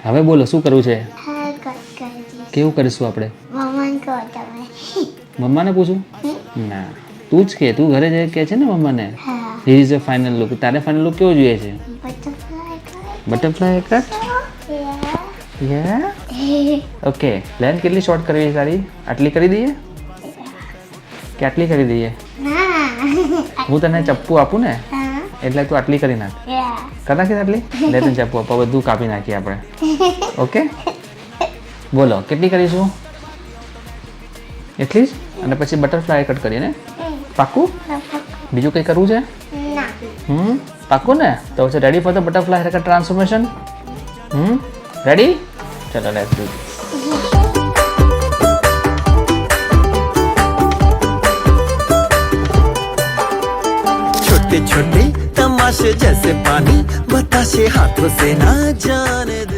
હવે બોલો શું કરવું છે? હા કરજી. કેવું કરીશું આપણે? મમ્માને કહો તમે. મમ્માને પૂછું? ના, તું જ કે, તું ઘરે જઈ કે છે ને મમ્માને. હા. Here is a final look. તારે ફાઇનલ લુક કેવો જોઈએ છે? બટરફ્લાય કર. Butterfly cut. યે. ઓકે, લેન કેટલી શોર્ટ કરવી છે તારી? આટલી કરી દઈએ કે આટલી કરી દઈએ? ના. હું તને ચપ્પુ આપું ને હા. એટલે તું આટલી કરી નાખ. કરી નાખી આટલી? લે તને ચપ્પુ આપવા, બધું કાપી નાખીએ આપણે. ઓકે, બોલો કેટલી કરીશું? એટલી જ? અને પછી બટરફ્લાય કટ કરીએ ને? પાક્કું? બીજું કંઈ કરવું છે? ના. પાક્કું ને? તો પછી ready for the butterfly haircut transformation? Ready? ચલો લેટ્સ ડુ ધીસ. छोटे छोटे तमाशे जैसे पानी बताशे हाथों से ना जाने दे।